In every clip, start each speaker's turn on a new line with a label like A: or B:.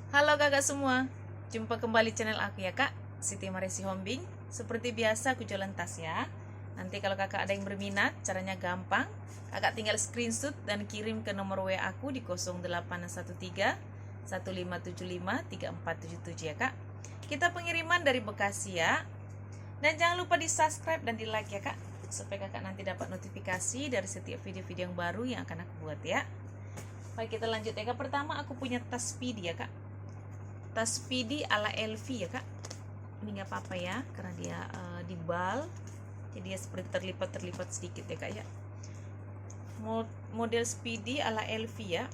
A: Halo kakak semua, jumpa kembali channel aku ya kak, Siti Maresi Hombing. Seperti biasa aku jualan tas ya. Nanti kalau kakak ada yang berminat, caranya gampang. Kakak tinggal screenshot dan kirim ke nomor WA aku di 0813 1575 3477 ya kak. Kita pengiriman dari Bekasi ya. Dan jangan lupa di subscribe dan di like ya kak, supaya kakak nanti dapat notifikasi dari setiap video-video yang baru yang akan aku buat ya. Baik, kita lanjut ya kak. Pertama aku punya tas speedy ya kak. Tas speedy ala LV ya kak. Ini nggak apa-apa ya, karena dia dibal, jadi dia seperti terlipat sedikit ya kak ya. Model speedy ala LV ya.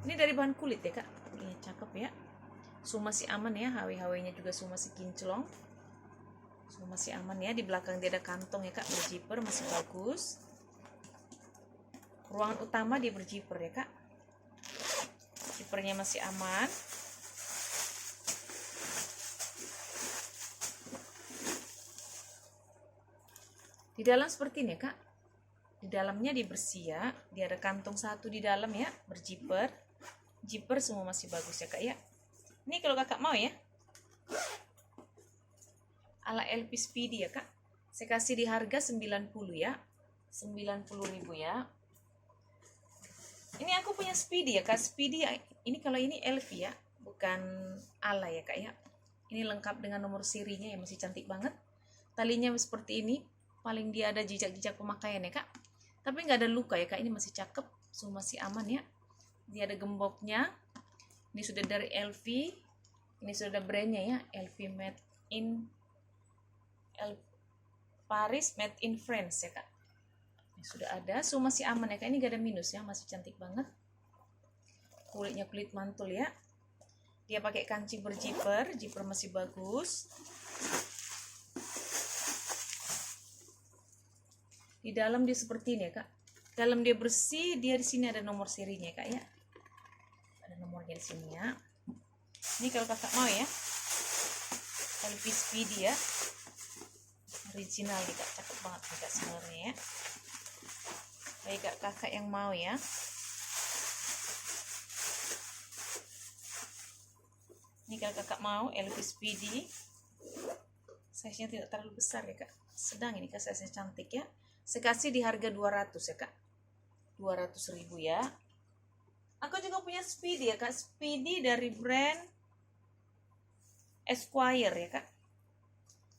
A: Ini dari bahan kulit ya kak. Ini cakep ya. Su masih aman ya, HW nya juga su masih kinclong. Su masih aman ya. Di belakang dia ada kantong ya kak, berzipper masih bagus. Ruangan utama dia berzipper ya kak. Zippernya masih aman. Di dalam seperti ini ya kak. Di dalamnya dibersih ya. Dia ada kantong satu di dalam ya, berzipper. Zipper semua masih bagus ya kak ya. Ini kalau kakak mau ya, ala LV Speedy ya kak. Saya kasih di harga 90 ya. 90.000 ya. Ini aku punya Speedy ya kak. Speedy ini kalau ini LV ya, bukan ala ya kak ya. Ini lengkap dengan nomor serinya yang masih cantik banget. Talinya seperti ini. Paling dia ada jejak-jejak pemakaian ya kak, tapi nggak ada luka ya kak. Ini masih cakep, masih aman ya. Dia ada gemboknya. Ini sudah dari LV. Ini sudah ada brandnya ya, LV made in Paris, made in France ya kak. Ini sudah ada, masih aman ya kak. Ini nggak ada minus ya, masih cantik banget. Kulitnya kulit mantul ya. Dia pakai kancing berzipper, zipper masih bagus. Di dalam dia seperti ini ya kak. Dalam dia bersih, dia di sini ada nomor serinya ya kak ya. Ada nomornya di sini ya. Ini kalau kakak mau ya, LV Speedy ya, original nih kak, cakep banget nih kak sebenarnya ya. Baik kak, kakak yang mau ya. Ini kalau kakak mau LV Speedy, size-nya tidak terlalu besar ya kak, sedang ini kak, size-nya cantik ya. Saya kasih di harga 200 ya kak, 200.000 ya. Aku juga punya Speedy ya kak, Speedy dari brand Esquire ya kak.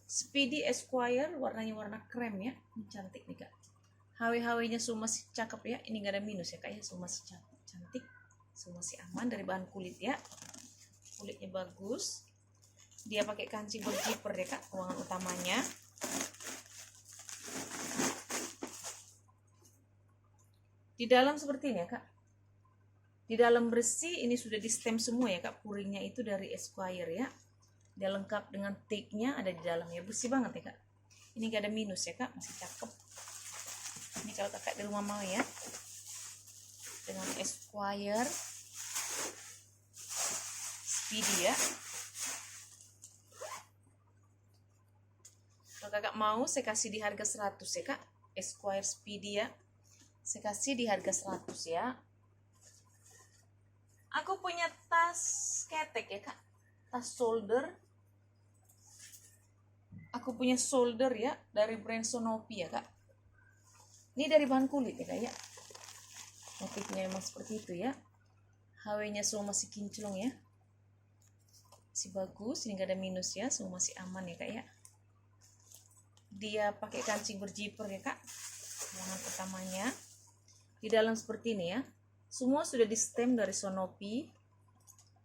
A: Speedy Esquire, warnanya warna krem ya, ini cantik nih kak. HW nya semua masih cakep ya, ini gak ada minus ya kak ya, semua masih cantik, semua masih aman, dari bahan kulit ya. Kulitnya bagus. Dia pakai kancing berzipper ya kak, ruangan utamanya. Di dalam seperti ini ya kak. Di dalam bersih, ini sudah di stem semua ya kak. Puringnya itu dari Esquire ya. Dia lengkap dengan tag-nya ada di dalamnya. Bersih banget ya kak. Ini gak ada minus ya kak, masih cakep. Ini kalau kakak di rumah mau ya. Dengan Esquire Speedy ya. Kalau kakak mau, saya kasih di harga 100 ya kak. Esquire Speedy ya. Saya kasih di harga 100 ya. Aku punya tas ketek ya kak, tas shoulder. Aku punya shoulder ya, dari brand Sonopi ya kak. Ini dari bahan kulit ya kak ya. Motifnya memang seperti itu ya. HW nya semua masih kinclong ya, masih bagus. Ini gak ada minus ya, semua masih aman ya kak ya. Dia pakai kancing berzipper ya kak, ruangan utamanya. Di dalam seperti ini ya. Semua sudah di stem dari Sonopi.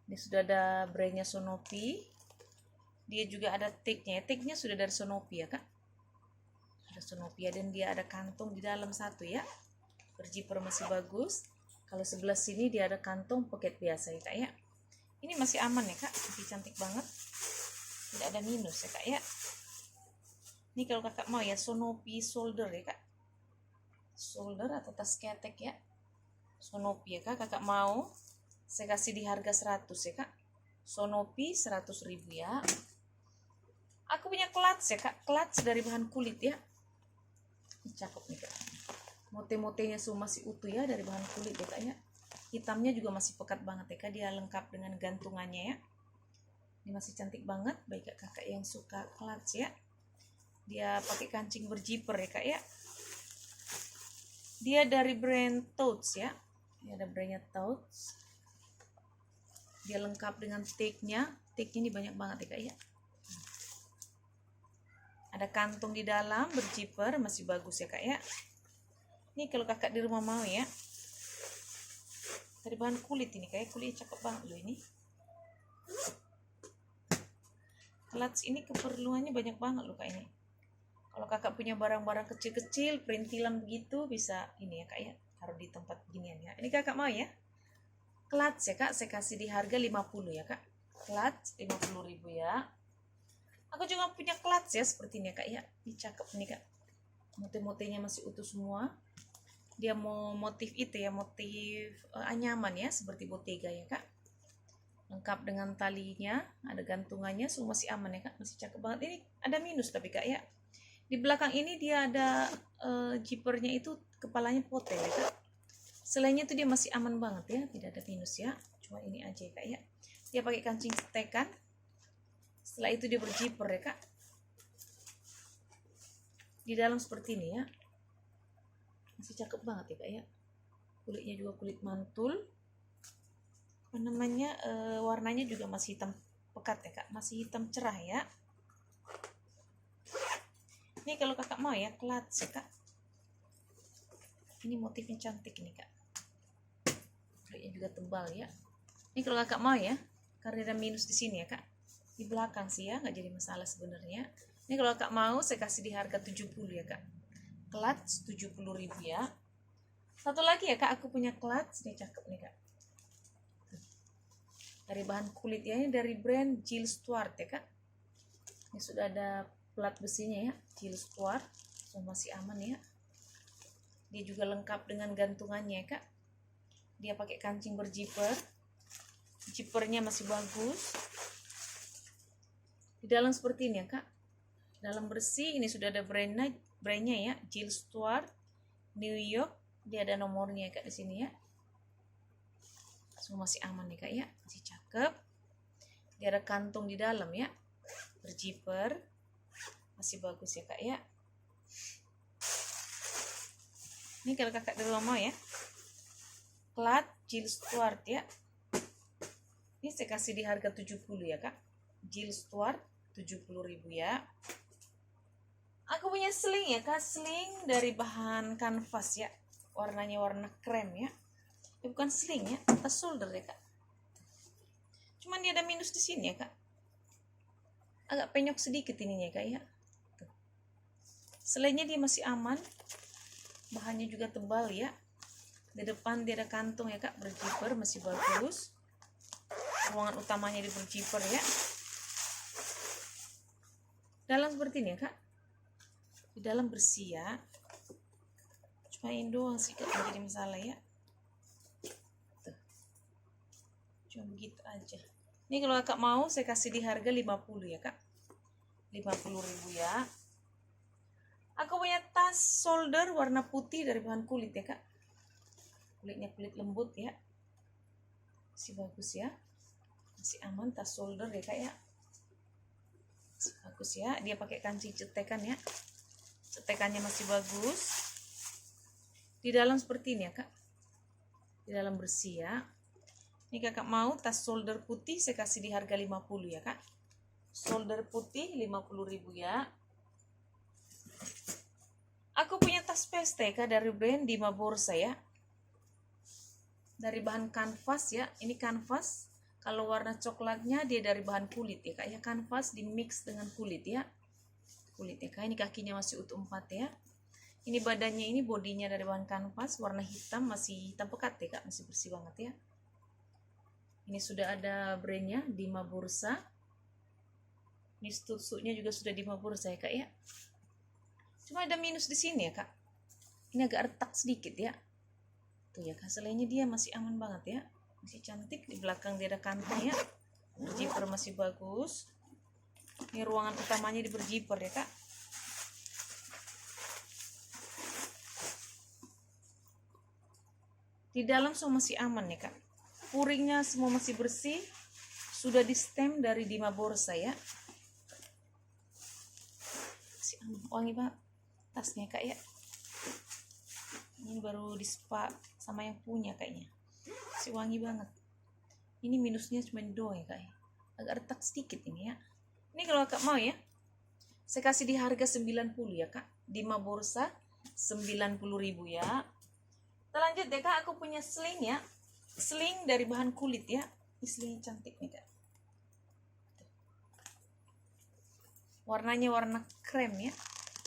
A: Ini sudah ada brandnya Sonopi. Dia juga ada tag-nya. Tag-nya sudah dari Sonopi ya kak. Sudah Sonopi ya. Dan dia ada kantong di dalam satu ya. Berzipper masih bagus. Kalau sebelah sini dia ada kantong pocket biasa ya kak ya. Ini masih aman ya kak. Masih cantik banget. Tidak ada minus ya kak ya. Ini kalau kakak mau ya, Sonopi shoulder ya kak. Shoulder atau tas ketek ya, Sonopi ya kak. Kakak mau, saya kasih di harga 100 ya kak. Sonopi 100.000 ya. Aku punya clutch ya kak, clutch dari bahan kulit ya. Ini cakep nih kak. Mote-motenya semua masih utuh ya, dari bahan kulit ya kak ya. hitamnya juga masih pekat banget ya kak, dia lengkap dengan gantungannya ya. Ini masih cantik banget, baik kakak yang suka clutch ya. Dia pakai kancing berjiper ya kak ya. Dia dari brand Touch ya. Ini ada brandnya Touch. Dia lengkap dengan tag-nya. Tag-nya ini banyak banget ya kak ya. Ada kantung di dalam berjiper, masih bagus ya kak ya. Ini kalau kakak di rumah mau ya. Dari bahan kulit ini kayak kulitnya cakep banget loh ini. Clutch ini keperluannya banyak banget loh kak ini. Kalau kakak punya barang-barang kecil-kecil, perintilan begitu, bisa ini ya kak ya, taruh di tempat beginian ya. Ini kakak mau ya. Clutch ya kak, saya kasih di harga 50 ya kak. Clutch 50.000 ya. Aku juga punya clutch ya seperti ini ya kak ya. Ini cakep nih kak. Motif-motifnya masih utuh semua. Dia mau motif itu ya, motif anyaman ya, seperti Bottega ya kak. Lengkap dengan talinya, ada gantungannya, semua masih aman ya kak, masih cakep banget. Ini ada minus tapi kak ya, di belakang ini dia ada zippernya itu, kepalanya potel ya kak. Selainnya itu dia masih aman banget ya, tidak ada minus ya, cuma ini aja ya kak ya. Dia pakai kancing cetekan, setelah itu dia berzipper ya kak. Di dalam seperti ini ya, masih cakep banget ya kak ya. Kulitnya juga kulit mantul. Namanya warnanya juga masih hitam pekat ya kak, masih hitam cerah ya. Ini kalau kakak mau ya clutch ya kak, ini motifnya cantik nih kak, kulitnya juga tebal ya. Ini kalau kakak mau ya, karena ada minus di sini ya kak, di belakang sih ya, nggak jadi masalah sebenarnya. Ini kalau kakak mau saya kasih di harga 70 ya kak, clutch 70.000 ya. Satu lagi ya kak, aku punya clutch nih, cakep nih kak, dari bahan kulit ya, ini dari brand Jill Stuart ya kak. Ini sudah ada plat besinya ya, Jill Stuart, so masih aman ya. Dia juga lengkap dengan gantungannya ya kak. Dia pakai kancing berjiper, jipernya masih bagus. Di dalam seperti ini ya kak, dalam bersih. Ini sudah ada brandnya ya, Jill Stuart New York. Dia ada nomornya ya kak di sini ya. Semua masih aman nih kak ya, masih cakep. Dia ada kantung di dalam ya, berjiper, masih bagus ya kak ya. Ini kalau kakak di rumah mau ya, clutch Jill Stuart ya. Ini saya kasih di harga 70 ya kak, Jill Stuart 70.000 ya. Aku punya sling ya kak, sling dari bahan kanvas ya, warnanya warna krem ya. Bukan sling ya, atas shoulder ya kak. Cuman dia ada minus di sini ya kak, agak penyok sedikit ininya kak ya. Tuh. Selainnya dia masih aman, bahannya juga tebal ya. Di depan dia ada kantung ya kak, berjiper, masih bagus. Ruangan utamanya di berjiper ya. Dalam seperti ini ya kak, di dalam bersih ya. Cuma ini doang sih kak jadi masalah ya. Cuma begitu aja. Ini kalau kakak mau saya kasih di harga 50 ya kak, 50.000 ya. Aku punya tas shoulder warna putih dari bahan kulit ya kak. Kulitnya kulit lembut ya, masih bagus ya, masih aman. Tas shoulder ya kak ya, masih bagus ya. Dia pakai kancing cetekan ya, cetekannya masih bagus. Di dalam seperti ini ya kak, di dalam bersih ya. Ini kakak mau tas shoulder putih saya kasih di harga 50 ya kak. Shoulder putih 50.000 ya. Aku punya tas peste kak dari brand Dima Borsa ya. Dari bahan kanvas ya. Ini kanvas. Kalau warna coklatnya dia dari bahan kulit ya kak ya. Kanvas di mix dengan kulit ya. Kulit ya kak. Ini kakinya masih utuh 4 ya. Ini badannya, ini bodinya dari bahan kanvas warna hitam, masih hitam pekat ya kak, masih bersih banget ya. Ini sudah ada brandnya Dima Borsa. Ini tusuknya juga sudah Dima Borsa ya kak ya. Cuma ada minus di sini ya kak. Ini agak retak sedikit ya. Tuh ya kak, selainnya dia masih aman banget ya. Masih cantik. Di belakang dia ada kantong ya. Berjiper masih bagus. Ini ruangan utamanya di berjiper ya kak. Di dalam semua masih aman ya kak. Puringnya semua masih bersih. Sudah di stem dari Dima Borsa ya. Masih aman. Wangi banget tasnya kak ya. Ini baru di spa sama yang punya kayaknya. Masih wangi banget. Ini minusnya cuma doang ya kak ya. Agak retak sedikit ini ya. Ini kalau kakak mau ya, saya kasih di harga 90 ya kak. Dima Borsa 90.000 ya. Kita lanjut deh kak, aku punya sling ya. Sling dari bahan kulit ya. Ini slingnya cantik nih kak. Warnanya warna krem ya.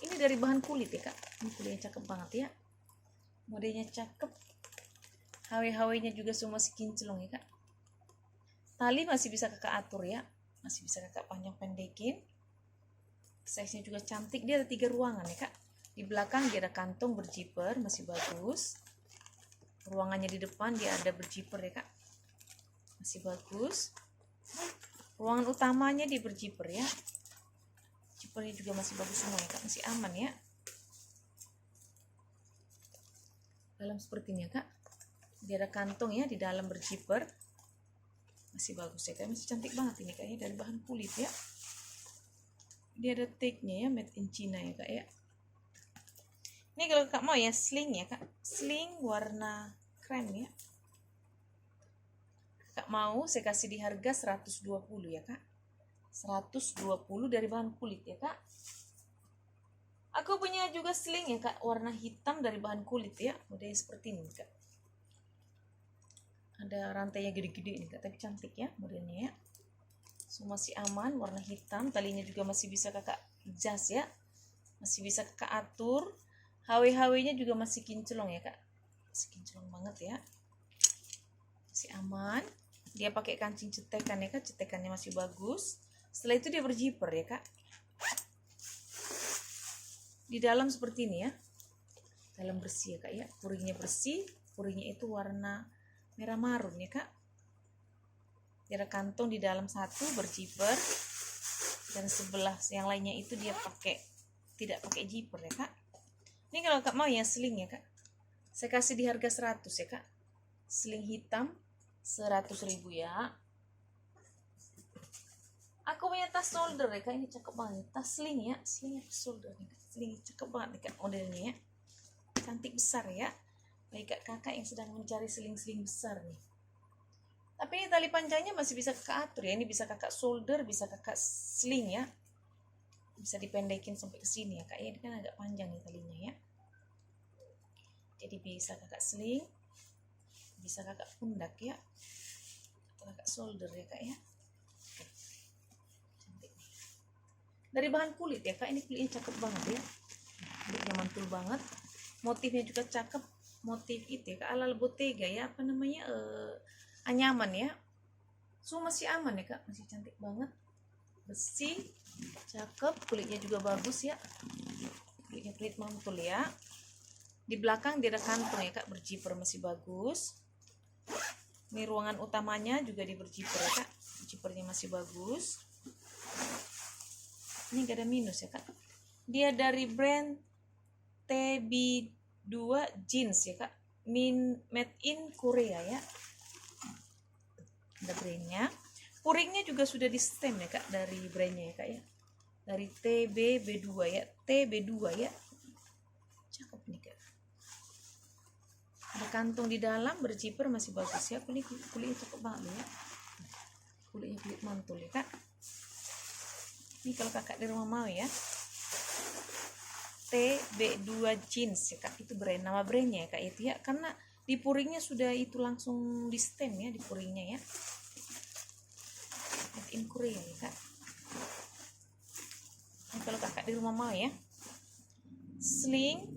A: Ini dari bahan kulit ya kak. Ini kulitnya cakep banget ya. Modelnya cakep. HW-HW-nya juga semua masih kinclong ya kak. Tali masih bisa kakak atur ya. Masih bisa kakak panjang pendekin. Size-nya juga cantik. Dia ada 3 ruangan ya kak. Di belakang dia ada kantong berjiper, masih bagus. Ruangannya di depan dia ada berjiper ya kak, masih bagus. Ruangan utamanya dia berjiper ya. Jipernya juga masih bagus semua ya kak, masih aman ya. Dalam seperti ini ya kak. Dia ada kantong ya, di dalam berjiper. Masih bagus ya kak, masih cantik banget ini kayaknya, dari bahan kulit ya. Dia ada tag-nya ya, made in China ya kak ya. Ini kalau kakak mau ya sling ya kak, sling warna krem ya. Kakak mau saya kasih di harga 120 ya kak. 120 dari bahan kulit ya kak. Aku punya juga sling ya kak, warna hitam dari bahan kulit ya. Modelnya seperti ini kak. Ada rantainya gede-gede nih kak, tapi cantik ya modelnya ya. Semua masih aman, warna hitam. Talinya juga masih bisa kakak adjust ya. Masih bisa kakak atur. HW-HW-nya juga masih kinclong ya kak. Masih kinclong banget ya. Masih aman. Dia pakai kancing cetekan ya kak. Cetekannya masih bagus. Setelah itu dia berjiper ya kak. Di dalam seperti ini ya. Dalam bersih ya kak ya. Puringnya bersih. Puringnya itu warna merah marun ya kak. Dia ada kantong di dalam satu berjiper. Dan sebelah yang lainnya itu dia tidak pakai jiper ya kak. Ini kalau kak mau ya sling ya kak. Saya kasih di harga 100 ya kak. Sling hitam 100.000 ya. Aku punya tas shoulder ya kak. Ini cakep banget. Tas sling ya. Slingnya shoulder nih kak. Sling cakep banget nih kak modelnya ya. Cantik besar ya. Bagi kakak yang sedang mencari sling-sling besar nih. Tapi ini tali panjangnya masih bisa kakak atur ya. Ini bisa kakak shoulder, bisa kakak sling ya. Bisa dipendekin sampai ke sini ya kak. Ini kan agak panjang nih talinya ya. Jadi bisa kakak sling, bisa kakak pundak ya, atau kakak shoulder ya kak ya. Cantik nih. Dari bahan kulit ya kak. Ini kulitnya cakep banget ya. Kulitnya mantul banget. Motifnya juga cakep. Motif itu ya kak, ala Bottega ya. Apa namanya? Anyaman ya. Semua masih aman ya kak. Masih cantik banget. Bersih, cakep, kulitnya juga bagus ya. Kulitnya kulit mantul ya. Di belakang dia ada kantong ya kak, berjiper masih bagus. Ini ruangan utamanya juga di berjiper ya kak. Jipernya masih bagus. Ini gak ada minus ya kak. Dia dari brand TB2 jeans ya kak. Made in Korea ya. Ada brandnya. Puringnya juga sudah di stem ya kak, dari brandnya ya kak ya. Dari TBB2 ya. TB2 ya. Cakep nih kak. Ada kantong di dalam, berjiper masih bagus ya. Kulitnya cakep banget ya. Kulitnya kulit mantul ya kak. Ini kalau kakak di rumah mau ya. TB2 jeans ya kak. Itu brand, nama brandnya ya kak itu ya. Karena di puringnya sudah itu langsung di stem ya, di puringnya ya. In Korea ya kak. Ini kalau kakak di rumah mau ya. Sling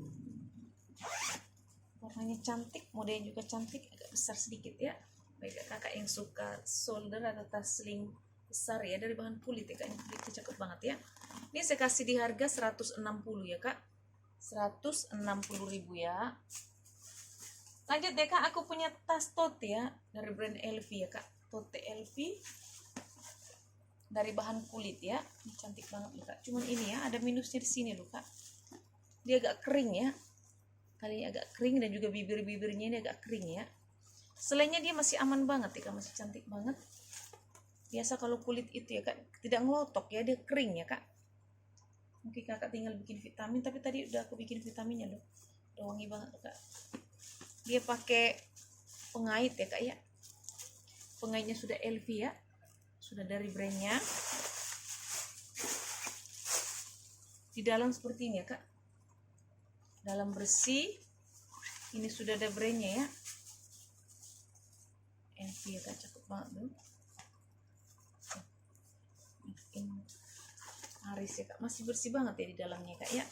A: warnanya cantik, modelnya juga cantik, agak besar sedikit ya. Baik kakak yang suka shoulder atau tas sling besar ya, dari bahan kulit ya kak. Ini kulitnya cakep banget ya. Ini saya kasih di harga 160 ya kak. 160.000 ya. Lanjut deh kak, aku punya tas tote ya, dari brand LV ya kak. Tote LV dari bahan kulit ya. Ini cantik banget loh kak. Cuman ini ya, ada minusnya di sini loh kak. Dia agak kering ya. Kali ini agak kering, dan juga bibir-bibirnya ini agak kering ya. Selainya dia masih aman banget ya kak, masih cantik banget. Biasa kalau kulit itu ya kak tidak ngelotok ya, dia kering ya kak. Mungkin kakak tinggal bikin vitamin, tapi tadi udah aku bikin vitaminnya loh, udah wangi banget kak. Dia pakai pengait ya kak ya, pengaitnya sudah LV ya, sudah dari brandnya. Di dalam seperti ini ya kak, dalam bersih, ini sudah ada brandnya ya, LV ya kak, cakep banget tuh. Ini Aris ya kak, masih bersih banget ya di dalamnya kak ya.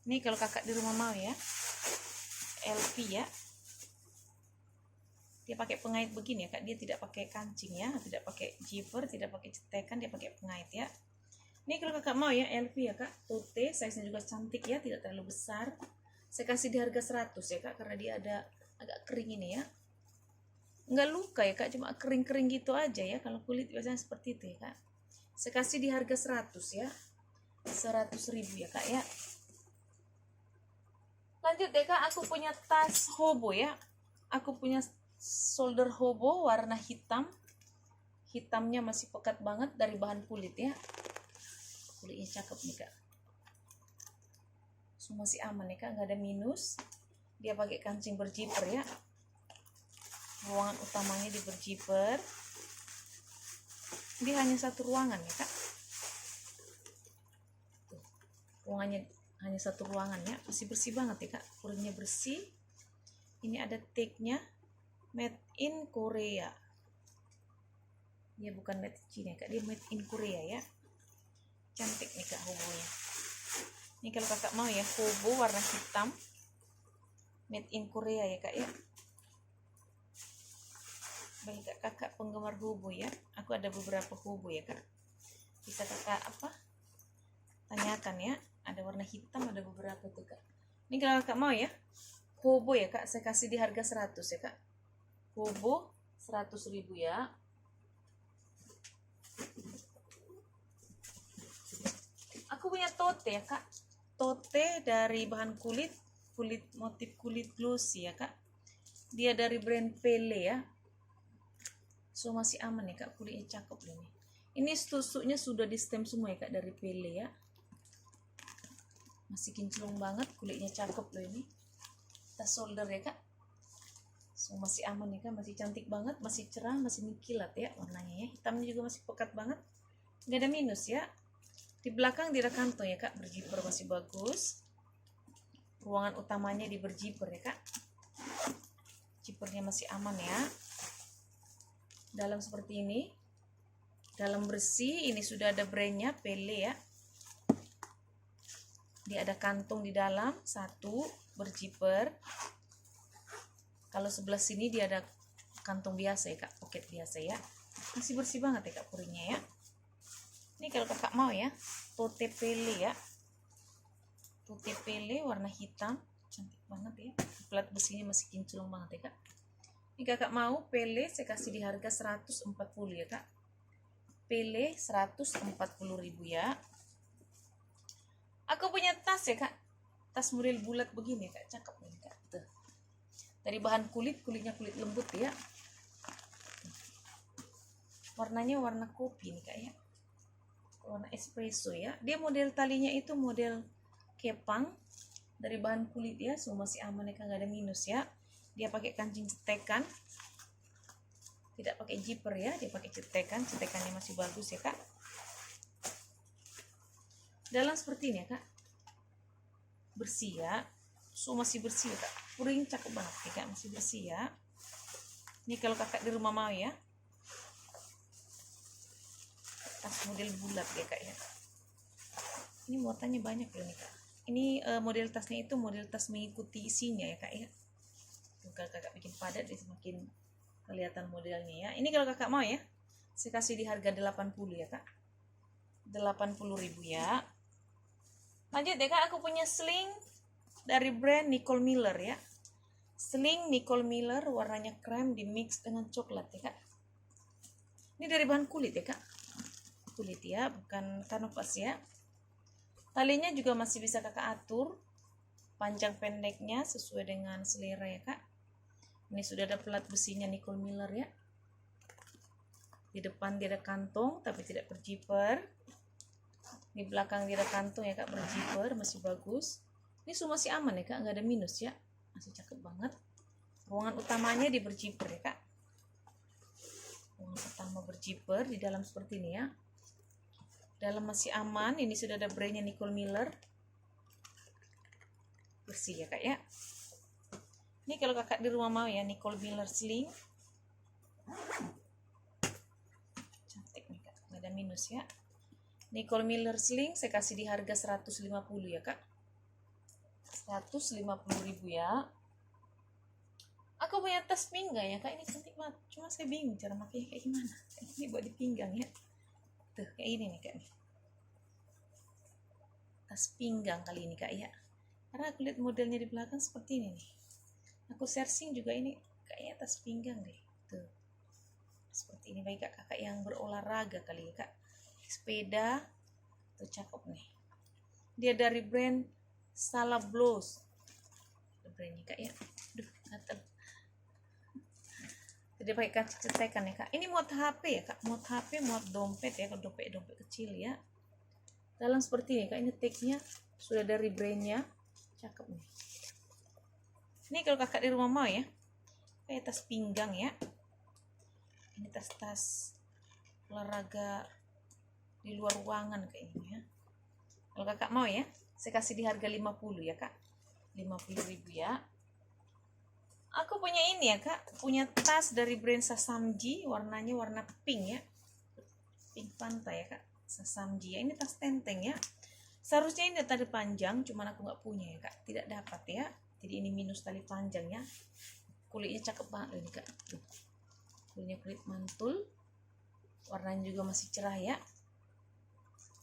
A: Ini kalau kakak di rumah mau ya, LV ya, dia pakai pengait begini ya kak, dia tidak pakai kancing ya, tidak pakai zipper, tidak pakai cetekan, dia pakai pengait ya. Ini kalau kakak mau ya, LV ya kak, tote, size-nya juga cantik ya, tidak terlalu besar. Saya kasih di harga 100 ya kak, karena dia ada agak kering ini ya, nggak luka ya kak, cuma kering-kering gitu aja ya, kalau kulit biasanya seperti itu ya kak. Saya kasih di harga 100 ya, 100.000 ya kak ya. Lanjut deh kak, aku punya tas hobo ya, aku punya shoulder hobo warna hitam. Hitamnya masih pekat banget, dari bahan kulit ya, kulitnya cakep nih kak, semua masih aman ya kak, nggak ada minus. Dia pakai kancing berjiper ya, ruangan utamanya di berjiper. Dia hanya satu ruangan ya kak, tuh, ruangannya hanya satu ruangan ya, masih bersih banget ya kak, kulitnya bersih. Ini ada tag-nya made in Korea ya, bukan made in China kak, dia made in Korea ya. Cantik nih kak hobonya. Ini kalau kakak mau ya, hobo warna hitam made in Korea ya kak ya. Bagi kakak penggemar hobo ya, aku ada beberapa hobo ya kak, bisa kakak tanyakan ya, ada warna hitam, ada beberapa tuh kak. Ini kalau kakak mau ya, hobo ya kak, saya kasih di harga 100 ya kak, hobo 100.000 ya. Aku punya tote ya kak, tote dari bahan kulit motif kulit glossy ya kak, dia dari brand Pele ya, so masih aman ya kak, kulitnya cakep loh ini. Ini tusuknya sudah di stem semua ya kak, dari Pele ya, masih kinclong banget, kulitnya cakep loh ini. Tas shoulder ya kak, so masih aman ya kak, masih cantik banget, masih cerah, masih mengkilat ya warnanya ya. Hitamnya juga masih pekat banget, nggak ada minus ya. Di belakang dia ada kantong ya kak, berjiper masih bagus. Ruangan utamanya di berjiper ya kak, jipernya masih aman ya. Dalam seperti ini, dalam bersih, ini sudah ada brandnya Pele ya. Dia ada kantong di dalam, satu berjiper. Kalau sebelah sini dia ada kantong biasa ya kak, pocket biasa ya. Masih bersih banget ya kak puringnya ya. Ini kalau kakak mau ya, tote Pele ya, tote Pele warna hitam, cantik banget ya, plat besinya masih kinclong banget ya kak. Ini kakak mau Pele, saya kasih di harga 140 ya kak, Pele 140.000 ya. Aku punya tas ya kak, tas model bulat begini ya kak, cakep nih kak. Tuh, dari bahan kulitnya kulit lembut ya, warnanya warna kopi nih kak ya, warna espresso ya. Dia model talinya itu model kepang, dari bahan kulit ya, semua masih aman ya kak, nggak ada minus ya. Dia pakai kancing cetekan, tidak pakai zipper ya, dia pakai cetekan, cetekannya masih bagus ya kak. Dalam seperti ini ya kak, bersih ya, so masih bersih ya kak, puring cakep banget ya kak, masih bersih ya. Ini kalau kakak di rumah mau ya, tas model bulat ya kak ya. Ini muatannya banyak loh nih kak. Ini model tasnya itu model tas mengikuti isinya ya kak ya. Kalau kakak bikin padat dia semakin kelihatan modelnya ya. Ini kalau kakak mau ya, saya kasih di harga 80 ya kak, 80.000 ya. Lanjut deh kak, aku punya sling dari brand Nicole Miller ya. Sling Nicole Miller warnanya krem di mix dengan coklat ya kak. Ini dari bahan kulit ya kak, kulit ya, bukan kanvas ya. Talinya juga masih bisa kakak atur, panjang pendeknya sesuai dengan selera ya kak. Ini sudah ada plat besinya Nicole Miller ya. Di depan dia ada kantong tapi tidak berjiper. Di belakang dia ada kantong ya kak, berjiper, masih bagus. Ini semua masih aman ya kak, nggak ada minus ya, masih cakep banget. Ruangan utamanya di berjiper ya kak. Ruangan utama berjiper, di dalam seperti ini ya. Dalam masih aman. Ini sudah ada brandnya Nicole Miller, bersih ya kak ya. Ini kalau kakak di rumah mau ya, Nicole Miller sling, cantik nih kak, nggak ada minus ya. Nicole Miller sling saya kasih di harga 150 ya kak, 150.000 ya. Aku punya tas pinggang ya kak, ini cantik banget, cuma saya bingung cara makanya kayak gimana. Ini buat di pinggang ya, tuh kayak ini nih kak nih, tas pinggang kali ini kak ya, karena aku lihat modelnya di belakang seperti ini nih. Aku searching juga, ini kayaknya tas pinggang deh, tuh seperti ini. Baik kak, kakak yang berolahraga kali ya kak, sepeda, tuh cakep nih. Dia dari brand Salah Blows, brandnya kak ya. Duh, gatel. Jadi pakai kaca cetekan ya kak. Ini muat HP ya kak, muat HP, muat dompet ya, kalau dompet kecil ya. Dalam seperti ini kak, ini tagnya sudah dari brandnya, cakep nih. Ini kalau kakak di rumah mau ya, kayak tas pinggang ya. Ini tas-tas olahraga di luar ruangan kayak ini ya. Kalau kakak mau ya, saya kasih di harga 50 ya kak, 50.000 ya. Aku punya ini ya kak, punya tas dari brand Sasamji, warnanya warna pink ya, pink pantai ya kak, Sasamji ya. Ini tas tenteng ya, seharusnya ini tali panjang, cuman aku nggak punya ya kak, tidak dapat ya, jadi ini minus tali panjang ya. Kulitnya cakep banget loh ini kak, tuh kulitnya kulit mantul, warnanya juga masih cerah ya.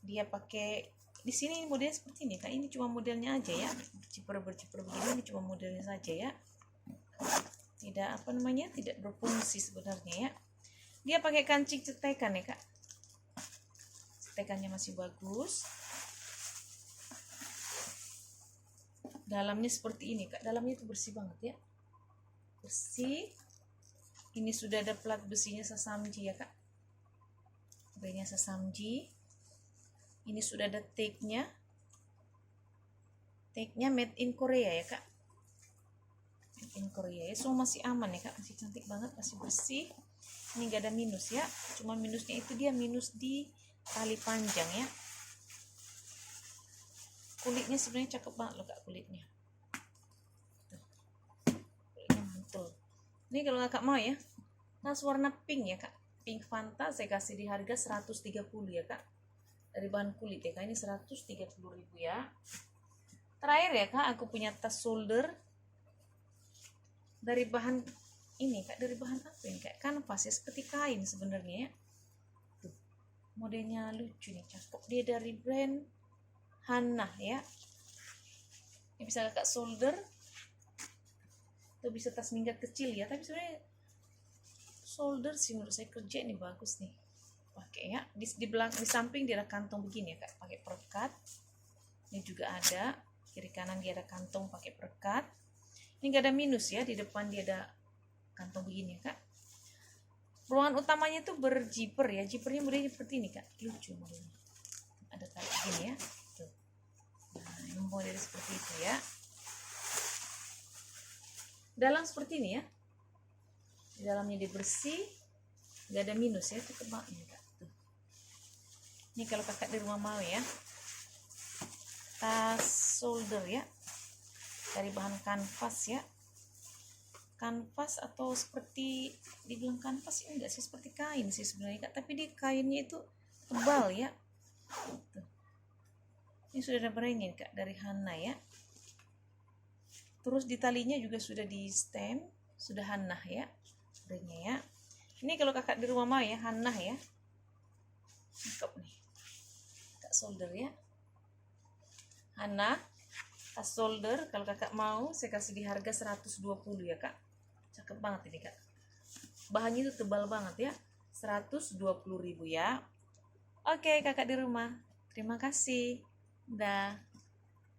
A: Dia pakai di sini modelnya seperti ini kak, ini cuma modelnya aja ya, berciper begini, ini cuma modelnya saja ya, tidak apa namanya, tidak berfungsi sebenarnya ya. Dia pakai kancing cetekan ya kak, cetekannya masih bagus. Dalamnya seperti ini kak, dalamnya itu bersih banget ya, bersih. Ini sudah ada plat besinya Sasamji ya kak, brandnya Sasamji. Ini sudah ada tagnya made in Korea ya kak, made in Korea ya. Semua masih aman ya kak, masih cantik banget, masih bersih. Ini gak ada minus ya, cuma minusnya itu dia minus di tali panjang ya. Kulitnya sebenarnya cakep banget loh kak, kulitnya tuh, kulitnya mantul. Ini kalau kakak mau ya, tas warna pink ya kak, pink Fanta, saya kasih di harga 130 ya kak, dari bahan kulit ya kak, ini 130.000 ya. Terakhir ya kak, aku punya tas shoulder dari bahan ini kak, dari bahan apa ini, kayak kanvas ya, seperti kain sebenarnya ya. Tuh, modelnya lucu nih, cakep. Dia dari brand Hannah ya. Ini bisa kakak shoulder atau bisa tas minggat kecil ya, tapi sebenarnya shoulder sih menurut saya kerja ini bagus nih pakai ya. Di belakang, di samping dia ada kantong begini ya kak, pakai perekat. Ini juga ada, kiri kanan dia ada kantong pakai perekat. Ini gak ada minus ya, di depan dia ada kantong begini ya kak. Ruangan utamanya itu berjiper ya, jipernya modelnya seperti ini kak, lucu modelnya, ada tarik begini ya tuh. Nah ini model seperti itu ya. Dalam seperti ini ya, di dalamnya dia bersih, gak ada minus ya, cukup banget nih kak tuh. Ini kalau kakak di rumah mau ya, tas shoulder ya, dari bahan kanvas ya, kanvas atau seperti dibilang kanvas ya enggak sih, seperti kain sih sebenarnya kak, tapi di kainnya itu tebal ya tuh. Ini sudah ada brandnya kak, dari Hannah ya. Terus di talinya juga sudah di stem, sudah Hannah ya brandnya ya. Ini kalau kakak di rumah mau ya, Hannah ya, cakep nih kak, shoulder ya, Hannah tas shoulder. Kalau kakak mau saya kasih di harga 120 ya kak, cakep banget ini kak, bahannya itu tebal banget ya, 120.000 ya. Oke kakak di rumah, terima kasih, dah.